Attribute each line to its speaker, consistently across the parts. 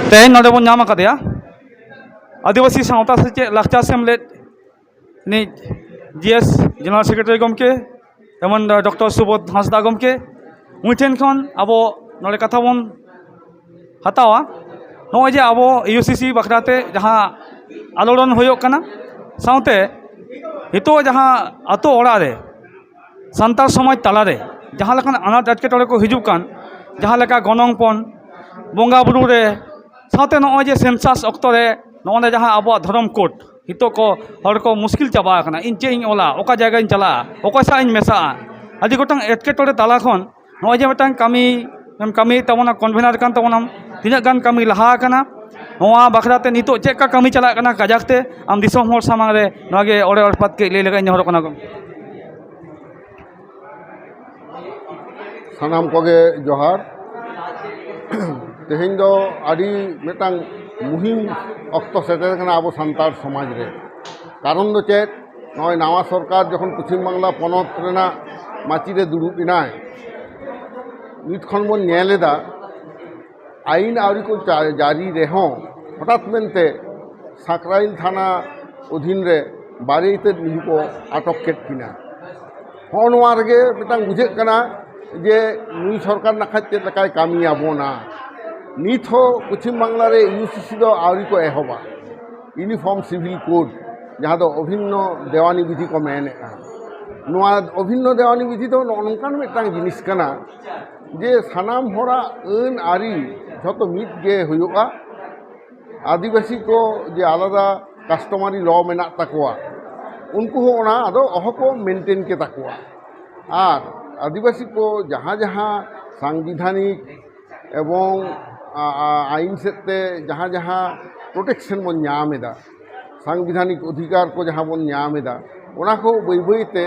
Speaker 1: तेन नोडे बन नाम आकादेया आदिवासी सावता सेचे लाक्चार सेमलेट नि जीएस जनरल सेक्रेटरी गमके एमन डॉक्टर सुबोध हांसदा गमके उनी ठेन खन अब नोडे कथा बन हतावा नॉय जे अब यूसीसी बखराते जहाँ आलोड़न होयोग कना सावते हितो जहाँ आतो ओड़ा रे सान्ताल समाज तालारे जहाँ लेकान अनाथ एटकेटोड़े को हिजुग कान जहाँ लेका गनंगपन बंगा बुरु रे सावते नॉय जे सेंसास ऑक्टो रे नॉने जहाँ अब धर्म कोड हितो को हर को मुश्किल चाबा कना इन चे इन ओला ओका जगह इन चला ओका सा इन मेसा आदि गोटांग एटकेटोड़े ताला खन नॉय जे मिटांग कमी तबना कन्वेनर कान तबना तीना गान कमी लहा कना नोआ बखराते नितो चेक का कमी चला कना काजाकते आम दिसोम होर सामांग रे नोगे ओड़े ओड़पात के ले लगा हर कना
Speaker 2: सानाम कोगे जोहार तेहें दो आदि मिटांग मुहिम अक्तो सेटर कना आबो सान्तार समाज रे कारण दो चेक नय नावा सरकार जखन पश्चिम बांगला पनत रेना माची रे दुड़ुब इनाय नित खन बन नेलेदा आईन आवरी को जारी रेहों हठात मेनते साकराइल थाना अधीन रे बारेते निहु को आटक केट किना होनवा रेगे मिटांग बुझे कना जे नुई सरकार नाखा चेद लकाय कामी आबोना नित हो पश्चिम बांगला रे यूसीसी दो आवरी को एहबा यूनिफॉर्म सिविल कोड जहाँ दो अभिन्न देवानी विधि को मेने नोआ अभिन्न देवानी विधि दो नोनकान मिटांग जिनिस कना जे सानाम होरा अन आरी जो मीद गे हुयुगा आदिवासी को जे आलादा कास्टमारी लॉ मेना तकवा उनको हो ओना आदो अह को मेंटेन के तकवा आर आदिवासी को जहाँ जहाँ सांविधानिक एवं आईन सेते जहाँ जहाँ प्रोटेक्शन बन नामेदा सांविधानिक अधिकार को जहाँ बन नामेदा ओना को बई बईते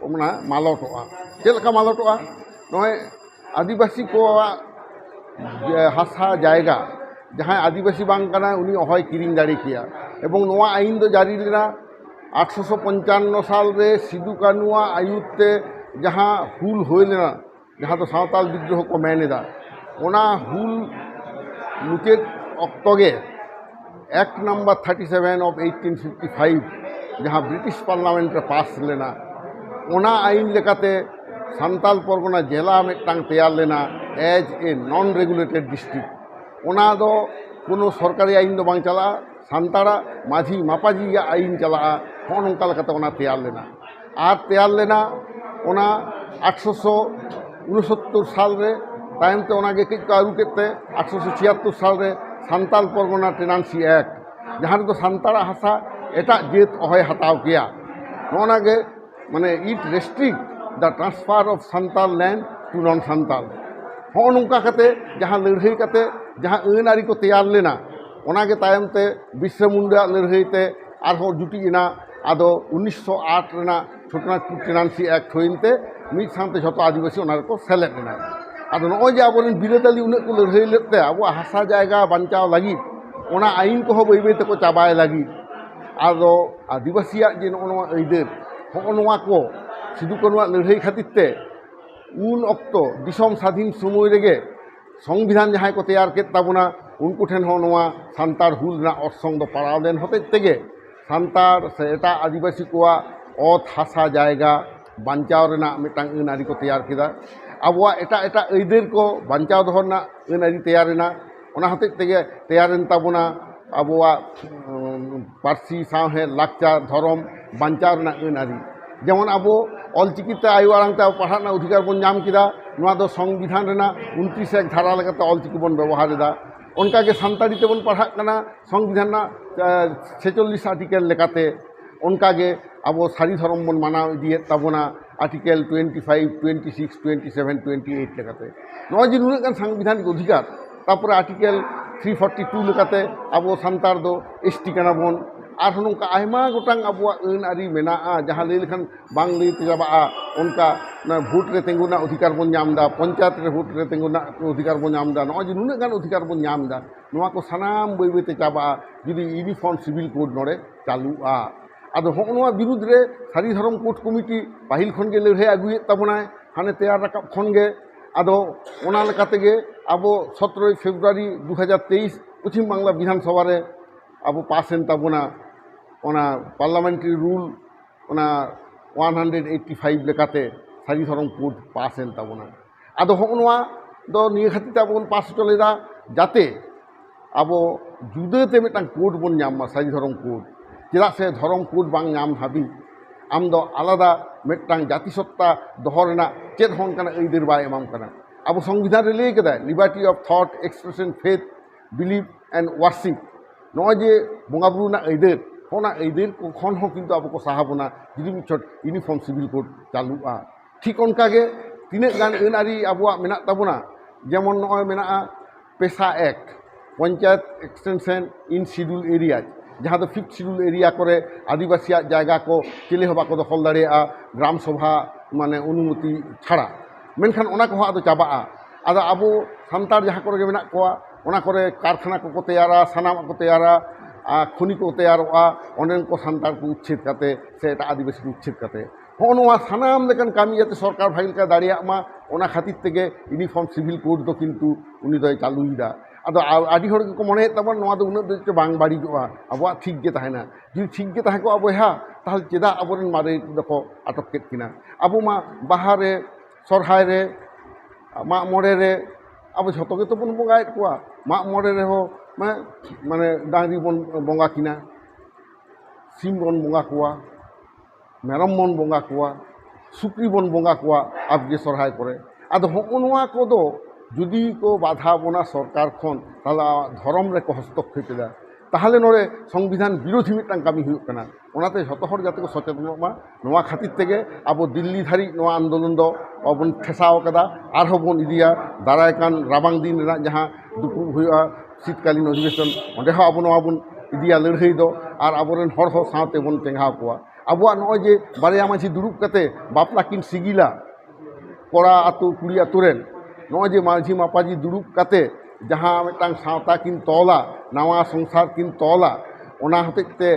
Speaker 2: ओना मालटोआ चेलका मालटोआ नय आदिवासी को हासा जायगा जहाँ आदिवासी बांग कना उनी अहय किरिंग दाड़ी किया एवं नोआ आईन दो जारी लेना 855 साल रे सिदु कानुआ आयुते जहाँ हुल होय लेना जहाँ तो सावताल विद्रोह को मेनेदा ओना हुल मुचेद अक्तगे एक्ट नंबर 37 ऑफ 1855 जहाँ ब्रिटिश पार्लियामेंट रे पास लेना ओना आईन लेकाते सान्ताल परगना जिला मिटांग तैयार लेना as a non regulated district ओना दो कोनो सरकारी आईन दो बांग चला सान्ताड़ा माझी मापाजी या आईन चला होन उनका लेकाते ओना तैयार लेना आर तैयार लेना ओना 869 साल रे तायम ते ओना गे कई को आरु केते 876 साल रे सान्ताल परगना टेनांसी एक्ट जहाँ तो सान्ताड़ा हासा एटा जेत अहय हताव किया नोना गे माने it restrict the transfer of Santal land to non Santal हों नौका कते जहाँ लड़ाई कते जहाँ अन आरी को तैयार लेना ओनागे तायम ते बिरसा मुंडा लड़ाई ते आरहों जुटिना आदो 1908 रेना छोटनागपुर टेनांसी एक्ट होइनते मिद सानते जतो आदिवासी ओना को सेलेक्ट लेना आदो नय जे आबोरेन बिरोधाली उन्हें को लड़ाई लेते अब हासा जायगा बांचाव लगी ओना आईन को बई बई तको चाबाय लगी आदो आदिवासिया जे नोआ अइदेर होनवा को सिदु कानुआ लड़ाई खातिर उन अक्तो दिसम स्वाधीन समय रेगे संविधान जहाँ को तैयार के ताबना उनको ठेन हो सान्तार हुल ना अर्संग दो पड़ाव लेन होते तेगे सान्तार से एटा आदिवासी को अत हासा जायगा बांचाव रेना मिटांग अन आरी को तैयार किदा आबोआ एटा एटा अइदेर को बांचाव दोहरना अन आरी तैयार रेना ओना होते तेगे तैयार रेन ताबना आबोआ पार्सी साहे लाकचार धर्म बांचाव रेना अन आरी जेमन अब अलचिकिते आयु आड़ांगते पढ़ाना अधिकार बन नाम किदा नोआ दो संविधान रेना 29 एक धारा लेकाते अलचिकी बन व्यवहार एदा उनकागे सान्ताड़ी ते बन पढ़ा कना संविधान 46 आर्टिकल लेकाते उनकागे अब सारी धर्म बन माना इदिए ताबना आर्टिकल 25 26 27 28 लेकाते नोआ जे नुना संविधानिक अधिकार तारपर आर्टिकल 342 लेकाते अब सान्तार दो एसटी कना बन और नौका आयमा गोटांग अबुआ अन आरी मेना जहाँ लई लेखान बांग लई चाबा उनका भोट रे तेंगुना अधिकार बन नामदा पंचायत रे भोट रे तेंगुना अधिकार बन नामदा नय जे नुना गान अधिकार बन नामदा नोआ को सानाम बई बईते चाबा जुदी यूनिफॉर्म सिविल कोड नोड़े चालुआ आदो होनवा विरुद्ध रे सारी धर्म कोर्ट कमिटी पाहिल खन गे लड़ाई आगुए ताबनाय हाने तैयार रकाब खन गे आदो ओना लेकाते गे अब 17 फेब्रुआरी 2023 पश्चिम बांगला विधानसभा रे अब पासन तबना ओना पार्लामेंटारी रूल ओना 185 लेकाते सारी धरम कोड पासन तबना आदो हगनवा दो निये खातिर अब पास चलेदा जाते अब जुदाते मिटन कोड बन नाम सारी धरम कोड चेदा से धरम कोड बांग नाम हाबी आम दो आलादा मिटन जातिसत्ता दोहरना चेद होन कना ऐदिर बाय एमाम कना अब संविधान रे लई कदा liberty of thought expression faith belief and worship नय जे बंगा बुरु ना ऐदिर होना ऐदिर को खन हो किंतु अब को साहाबना जुदी मिछट यूनिफॉर्म सिविल कोड चालुआ ठीक उनका के तीन गान अनारी अब मेना तबना जेमन नय मेना पेशा act panchayat extension in schedule area जहाँ तो 5th शिड्यूल एरिया करे आदिवासी जायगा को चले हबा को दखल दाड़ेया ग्राम सभा माने अनुमति छाड़ा मेनखान ओना को आदो चाबा आदो आबो सान्तार जहाँ करे मेना कोआ ओना करे कारखाना को तैयारा सानाम को तैयारा खनि को तैयारोआ ओनेन को सान्तार को उच्छेद करते से एटा आदिवासी को उच्छेद करते होनवा सानाम लेकन कामी जाते सरकार भाई का दाड़िया मा ओना खातिर तेगे यूनिफॉर्म सिविल कोड दो किंतु उनी दो चालुईदा आदो आदि हर को मने तबन नवा दो उन दो बांग बाड़ीजोआ अब ठीक गे ताहेना जुदि ठीक गे ताहे को अब हा ताहले चेदा अबरेन मारे दको आटक केद किना अब मा बाहारे सरहाय रे मा मोड़े रे अब झतो गे तो बन बंगाएत कोआ मा मोड़े रे हो माने डांगरी बन बंगा किना सिम बन बंगा कोआ मेरम बन बंगा कोआ सुक्री बन बंगा कोआ अब जे सरहाय करे आदो हगनवा को दो जुदी को बाधा बना सरकार खन ताला धर्म रे को हस्तक्षेप दा ताहले नोरे संविधान विरोधी मिटन कामी हुयुग कना ओनाते जतो हर जाते को सचेतन मा नोवा खातिर तेगे अब दिल्ली धारी नोवा आंदोलन दो अबन ठेसाव कदा आर हबन इदिया दारायकान राबांग दिन रा जहां दुपुर हुयुआ शीतकालीन अधिवेशन ओंडे हो अब नोवा बन इदिया लड़हई दो आर अबरेन हर हो साथे बन टेंगाव कोआ आबुआ नय जे बारिया मानसि दुरुब कते बापला किन सिगिला कोड़ा आतु कुड़ी आतुरेन नय जे माझी मापाजी दुरुब कते जहाँ मिटन सावता किन तोला नवा संसार किन तोला ओना हतेते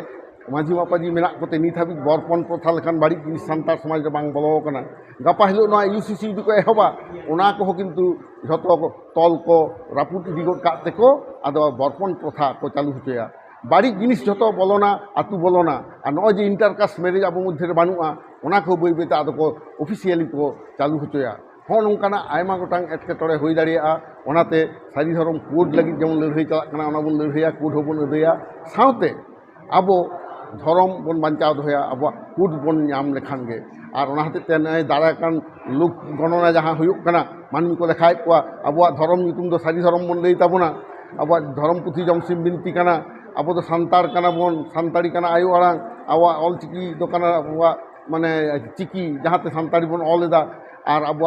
Speaker 2: माझी मापाजी मेना कोते नित हाबि बरपन प्रथा लेखान बाड़ी जिनिस सान्तार समाज रे बांग बोलो कना गापा हिलो नवा यूसीसी दि को एहबा ओना को किंतु जतो तल को रापुट इदि गड काते को आदो बरपन प्रथा को चालू होचया बाड़ी जिनिस जतो बोलोना आतु बोलोना आ नय जे इंटरकास्ट मैरिज अब मध्य बानुआ ओना को बई बेता आदो को ऑफिशियली को चालू होचया ᱦᱚᱸ ᱱᱚᱝᱠᱟᱱᱟᱜ ᱟᱭᱢᱟ ᱜᱚᱴᱟᱝ ᱮᱴᱠᱮᱴᱚᱬᱮ ᱦᱩᱭ ᱫᱟᱲᱮᱭᱟᱜᱼᱟ ᱚᱱᱟᱛᱮ ᱥᱟᱹᱨᱤ ᱫᱷᱚᱨᱚᱢ ᱠᱳᱰ ᱞᱟᱹᱜᱤᱫ ᱡᱮᱢᱚᱱ ᱞᱟᱹᱲᱦᱟᱹᱭ ᱪᱟᱞᱟᱜ ᱠᱟᱱᱟ ᱚᱱᱟ ᱵᱚᱱ ᱞᱟᱹᱲᱦᱟᱹᱭᱟ ᱠᱳᱰ ᱦᱚᱸᱵᱚᱱ ᱟᱹᱫᱟᱹᱭᱟ ᱥᱟᱶᱛᱮ ᱟᱵᱚ ᱫᱷᱚᱨᱚᱢ ᱵᱚᱱ ᱵᱟᱧᱪᱟᱣ ᱫᱚᱦᱚᱭᱟ ᱟᱵᱚᱣᱟᱜ ᱠᱳᱰ ᱵᱚᱱ ᱧᱟᱢ ᱞᱮᱠᱷᱟᱱ ᱜᱮ ᱟᱨ ᱚᱱᱟ ᱦᱚᱛᱮᱡ ᱛᱮ ᱱᱚᱜᱼᱚᱭ ᱫᱟᱨᱟᱭᱠᱟᱱ ᱞᱳᱠ ᱜᱚণনা ᱡᱟᱦᱟᱸ ᱦᱩᱭᱩᱜ ᱠᱟᱱᱟ ᱢᱟᱹᱱᱢᱤ ᱠᱚ ᱞᱮᱠᱷᱟᱭᱮᱫ ᱠᱚᱣᱟ ᱟᱵᱚᱣᱟᱜ ᱫᱷᱚᱨᱚᱢ ᱧᱩᱛᱩᱢ ᱫᱚ ᱥᱟᱹᱨᱤ ᱫᱷᱚᱨᱚᱢ ᱵᱚᱱ ᱞᱟᱹᱭ ᱛᱟᱵᱚᱱᱟ ᱟᱵᱚᱣᱟᱜ ᱫᱷᱚᱨᱚᱢ ᱯᱩᱛᱷᱤ ᱡᱚᱢᱥᱤᱢ ᱵᱤᱱᱛᱤ ᱠᱟᱱᱟ ᱟᱵᱚ ᱫᱚ ᱥᱟᱱᱛᱟᱲ ᱠᱟᱱᱟ ᱵᱚᱱ ᱥᱟᱱᱛᱟᱲᱤ ᱠᱟᱱᱟ ᱟᱭᱳ ᱟᱲᱟᱝ ᱟᱵᱚᱣᱟᱜ ᱚᱞᱪᱤᱠᱤ ᱫᱚ ᱠᱟᱱᱟ ᱟᱵᱚᱣᱟᱜ ᱢᱟᱱᱮ ᱪᱤᱠᱤ ᱡᱟᱦᱟᱸᱛᱮ ᱥᱟᱱᱛᱟᱲᱤ ᱵᱚᱱ ᱚᱞ ᱮᱫᱟ और अब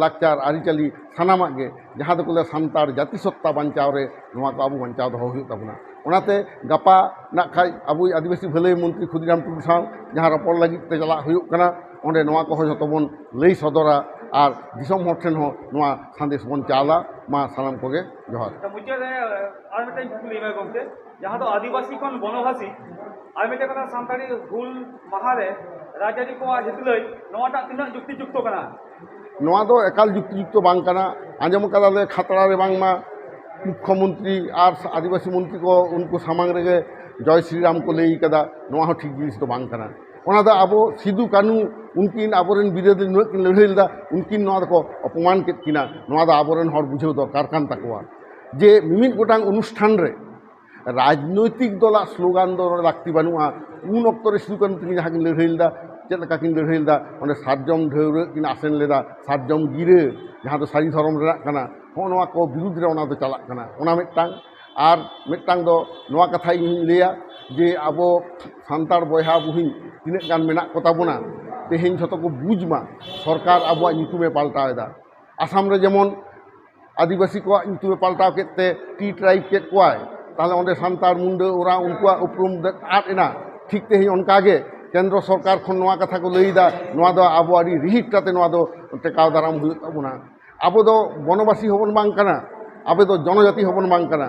Speaker 2: लाचार आरीचाली सानामा गे जहाँ दो सान्तार जातिसत्ता बचाव रे नवा को अब बचाव दो होना ओनाते गापा ना खाई अब आदिवासी भलाई मंत्री खुदीराम टुडू साव जहाँ रपड़ लगी ते चला हुयुग ओंडे नवा को जतो बन लई सदरा और दिसम हर ठेन हो नवा संदेश बन चाला मा सानाम कोगे जोहार
Speaker 1: मुझे और मिटाई कुली में गमके जहाँ तो आदिवासी कौन बनवासी और मिटे कथा सान्ताड़ी हुल महारे राजाजी को हितलई नवाटा तिना जुक्ति जुक्तो कना
Speaker 2: नवा दो एकाल जुक्ति जुक्तो बांग कना आंजम कदाले खतरा रे बांग मा मुख्यमंत्री और आदिवासी मंत्री को उनको सामांग रे जय श्री राम को लई कदा नवा हो ठीक जिनिस तो बांग कना ओना दा अब सिदु कानू उनकिन आबोरेन बिरोधी नुकिन लड़हईदा उनकिन नवा को अपमान केद किना नवा दा आबोरेन हर बुझेव दरकार कान ताकवा जे मिमिद गोटांग अनुष्ठान रे राजनैतिक दला स्लोगान दो लाक्ति बानुआ उन अक्तो रे सिदु कानू तिनि जहाँ किन लड़हईदा चेद लेका किन लड़हईदा ओंडे सातजन ढेउरे किन आसेन लेदा सातजन गिरे जहाँ दो सारी धर्म रेनाग कना हो नवा को विरुद्ध रे ओना दो चालाग कना ओना मिदटांग आर मिदटांग दो नवा कथा इᱧ लैया जे आबो सान्तार बयहा बुहिन तीनाग गान मेनाग को ताबोना तेहेन झतो को बुझमा सरकार आबोआ ᱧᱩᱛᱩᱢᱮ पाल्टावेदा आसाम रे जेमन आदिवासी को ᱧᱩᱛᱩᱢᱮ पाल्टाव केते टी ट्राइब केत कोआय ताहले ओंडे सान्तार मुंडा ओरा उनकुआ उपरुम आद एना ठीक तेहेन ओनकागे केंद्र सरकार खन नवा कथा को लैदा नवा दो आबो आदि रिहिट काते नवा दो टेकाव दाराम हुयुग ताबोना आबो दो बनवासी हबन बांग काना आबो दो जनजाति हबन बांग काना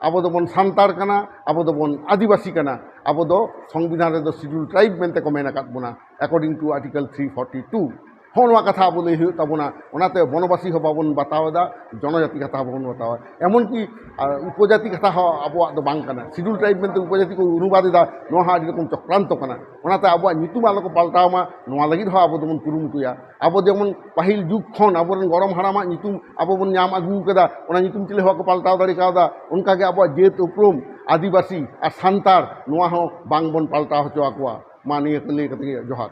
Speaker 2: आबो दो बन सान्तार काना आबो दो बन आदिवासी काना आबो दो संविधान रे दो शिड्यूल ट्राइब मेनते को मेना कात बोना अकॉर्डिंग टू आर्टिकल 342 ᱦᱚᱸ ᱱᱚᱣᱟ ᱠᱟᱛᱷᱟ ᱟᱵᱚ ᱞᱟᱹᱭ ᱦᱩᱭᱩᱜ ᱛᱟᱵᱚᱱᱟ ᱚᱱᱟᱛᱮ ᱵᱚᱱᱚᱵᱟᱥী ᱦᱚᱸ ᱵᱟᱵᱚᱱ ᱵᱟᱛᱟᱣᱮᱫᱟ ᱡᱚᱱᱚᱡᱟতি ᱠᱟᱛᱷᱟ ᱦᱚᱸ ᱵᱟᱵᱚᱱ ᱵᱟᱛᱟᱣᱟ ᱮᱢᱚᱱকি উপজাতি কথা হওয়া আবহাওয়া তো বাং কানা শিডিউল ট্রাইব মেনতে উপজাতি কো অনুবাদেদা নোয়া আদি রকম চক্রান্ত কানা ওনাতে আবহাওয়া নিতুম আলো কো পাল্টাওয়া নোয়া লাগি হ আবো দমন কুরুমুটুয়া আবো যেমন পাহিল যুগ খন আবরেন গরম হারামা নিতুম আবো বন নাম আগু কেদা ওনা নিতুম চিলে হওয়া কো পাল্টাও দাড়ি কাওদা উনকাগে আবহাওয়া জেত উপরম আদিবাসী আর সান্তার নোয়া হো বাং বন পাল্টা হচো আকোয়া মা নিয়ে লে কতে জহার